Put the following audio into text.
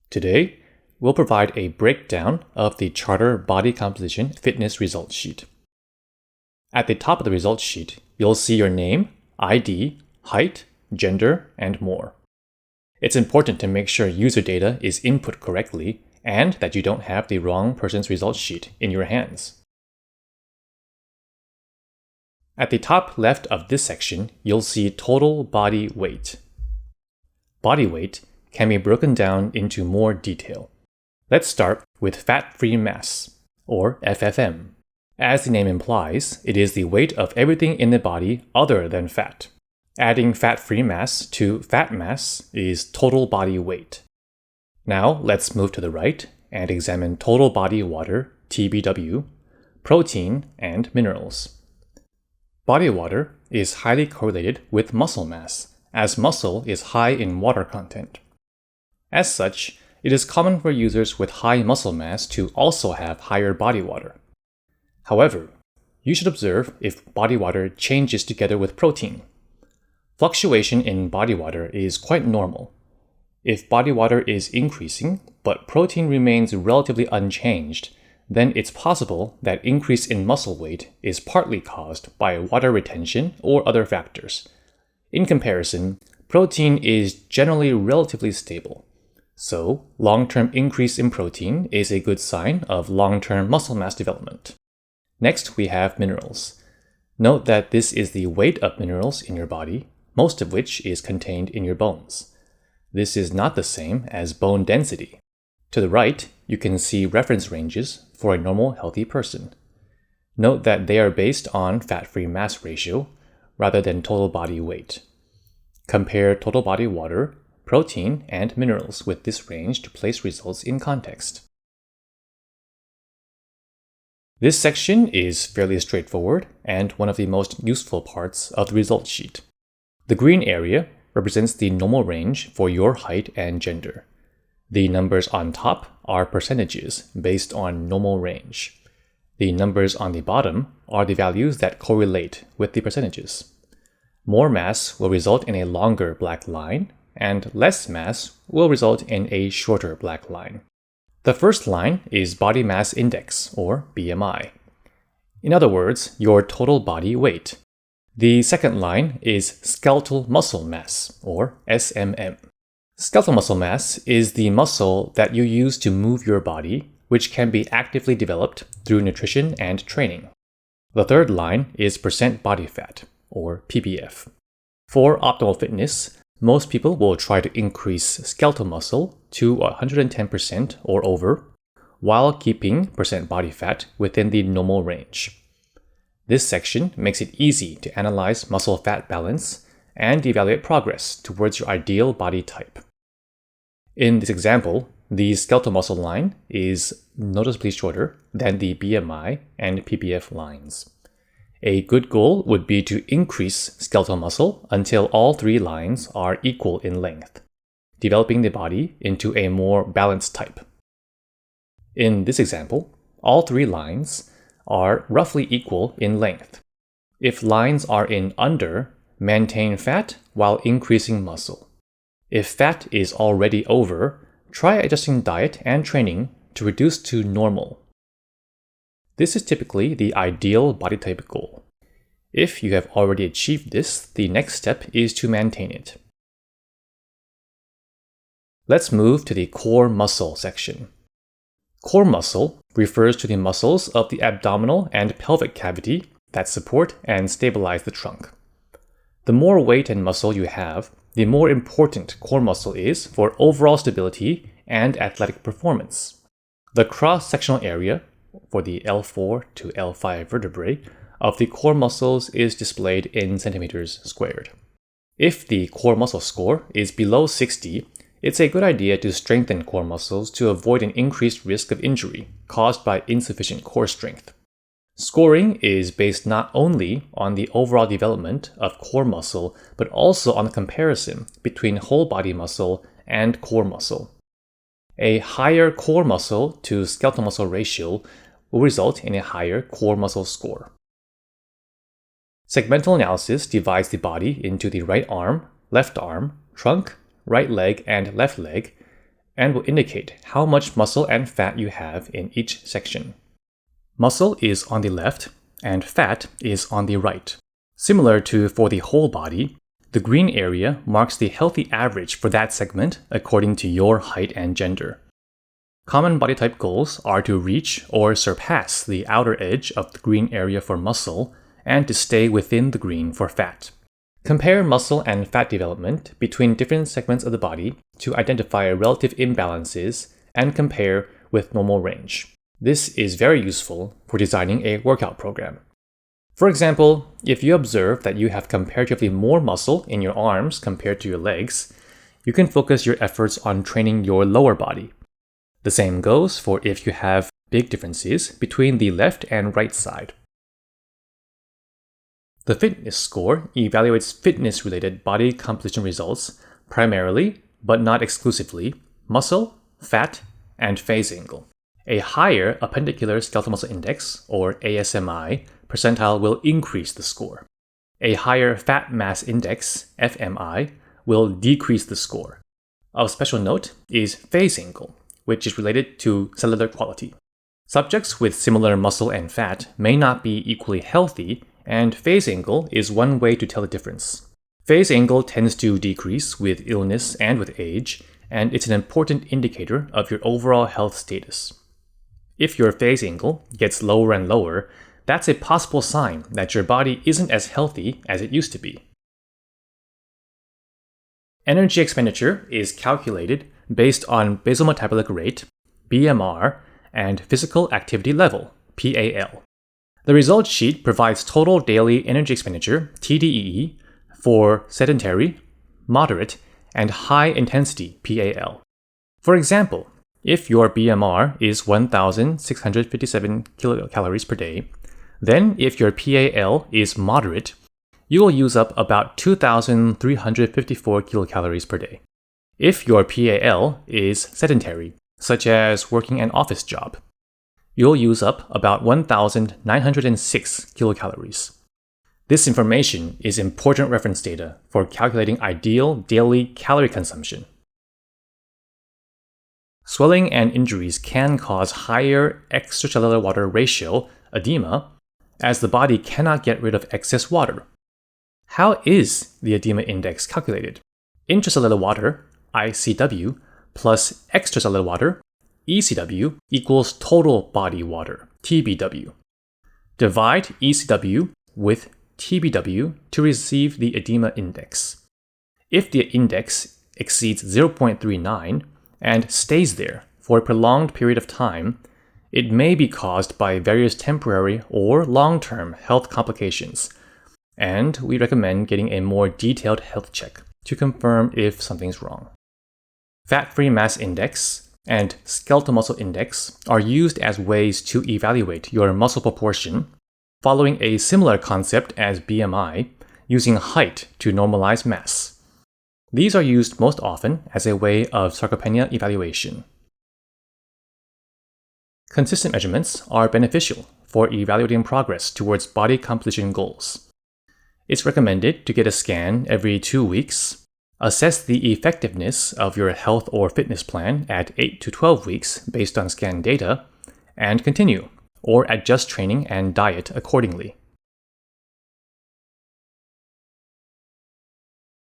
Today, we'll provide a breakdown of the Charder Body Composition Fitness Results Sheet. At the top of the results sheet, you'll see your name, ID, height, gender, and more. It's important to make sure user data is input correctly and that you don't have the wrong person's results sheet in your hands. At the top left of this section, you'll see total body weight. Body weight can be broken down into more detail. Let's start with fat-free mass, or FFM. As the name implies, it is the weight of everything in the body other than fat. Adding fat-free mass to fat mass is total body weight. Now let's move to the right and examine total body water, TBW, protein, and minerals. Body water is highly correlated with muscle mass, as muscle is high in water content. As such, it is common for users with high muscle mass to also have higher body water. However, you should observe if body water changes together with protein. Fluctuation in body water is quite normal. If body water is increasing, but protein remains relatively unchanged, then it's possible that increase in muscle weight is partly caused by water retention or other factors. In comparison, protein is generally relatively stable. So, long-term increase in protein is a good sign of long-term muscle mass development. Next, we have minerals. Note that this is the weight of minerals in your body, most of which is contained in your bones. This is not the same as bone density. To the right, you can see reference ranges for a normal, healthy person. Note that they are based on fat-free mass ratio rather than total body weight. Compare total body water, protein, and minerals with this range to place results in context. This section is fairly straightforward and one of the most useful parts of the results sheet. The green area represents the normal range for your height and gender. The numbers on top are percentages based on normal range. The numbers on the bottom are the values that correlate with the percentages. More mass will result in a longer black line, and less mass will result in a shorter black line. The first line is body mass index, or BMI. In other words, your total body weight. The second line is skeletal muscle mass, or SMM. Skeletal muscle mass is the muscle that you use to move your body, which can be actively developed through nutrition and training. The third line is percent body fat, or PBF. For optimal fitness, most people will try to increase skeletal muscle to 110% or over, while keeping percent body fat within the normal range. This section makes it easy to analyze muscle-fat balance and evaluate progress towards your ideal body type. In this example, the skeletal muscle line is noticeably shorter than the BMI and PBF lines. A good goal would be to increase skeletal muscle until all three lines are equal in length, developing the body into a more balanced type. In this example, all three lines are roughly equal in length. If lines are in under, maintain fat while increasing muscle. If fat is already over, try adjusting diet and training to reduce to normal. This is typically the ideal body type goal. If you have already achieved this, the next step is to maintain it. Let's move to the core muscle section. Core muscle refers to the muscles of the abdominal and pelvic cavity that support and stabilize the trunk. The more weight and muscle you have, the more important core muscle is for overall stability and athletic performance. The cross-sectional area for the L4 to L5 vertebrae of the core muscles is displayed in centimeters squared. If the core muscle score is below 60, it's a good idea to strengthen core muscles to avoid an increased risk of injury caused by insufficient core strength. Scoring is based not only on the overall development of core muscle, but also on the comparison between whole body muscle and core muscle. A higher core muscle to skeletal muscle ratio will result in a higher core muscle score. Segmental analysis divides the body into the right arm, left arm, trunk, right leg, and left leg, and will indicate how much muscle and fat you have in each section. Muscle is on the left, and fat is on the right. Similar to for the whole body, the green area marks the healthy average for that segment according to your height and gender. Common body type goals are to reach or surpass the outer edge of the green area for muscle and to stay within the green for fat. Compare muscle and fat development between different segments of the body to identify relative imbalances and compare with normal range. This is very useful for designing a workout program. For example, if you observe that you have comparatively more muscle in your arms compared to your legs, you can focus your efforts on training your lower body. The same goes for if you have big differences between the left and right side. The fitness score evaluates fitness-related body composition results primarily, but not exclusively, muscle, fat, and face angle. A higher appendicular skeletal muscle index, or ASMI, percentile will increase the score. A higher fat mass index, FMI, will decrease the score. Of special note is face angle, which is related to cellular quality. Subjects with similar muscle and fat may not be equally healthy, and face angle is one way to tell the difference. Face angle tends to decrease with illness and with age, and it's an important indicator of your overall health status. If your face angle gets lower and lower, that's a possible sign that your body isn't as healthy as it used to be. Energy expenditure is calculated based on basal metabolic rate, BMR, and physical activity level, PAL. The results sheet provides total daily energy expenditure, TDEE, for sedentary, moderate, and high intensity, PAL. For example, if your BMR is 1,657 kilocalories per day, then if your PAL is moderate, you will use up about 2,354 kilocalories per day. If your PAL is sedentary, such as working an office job, you'll use up about 1,906 kilocalories. This information is important reference data for calculating ideal daily calorie consumption. Swelling and injuries can cause higher extracellular water ratio, edema, as the body cannot get rid of excess water. How is the edema index calculated? Intracellular water, ICW, plus extracellular water, ECW, equals total body water, TBW. Divide ECW with TBW to receive the edema index. If the index exceeds 0.39 and stays there for a prolonged period of time, it may be caused by various temporary or long-term health complications, and we recommend getting a more detailed health check to confirm if something's wrong. Fat-free mass index and skeletal muscle index are used as ways to evaluate your muscle proportion, following a similar concept as BMI, using height to normalize mass. These are used most often as a way of sarcopenia evaluation. Consistent measurements are beneficial for evaluating progress towards body composition goals. It's recommended to get a scan every 2 weeks, assess the effectiveness of your health or fitness plan at 8 to 12 weeks based on scan data, and continue, or adjust training and diet accordingly.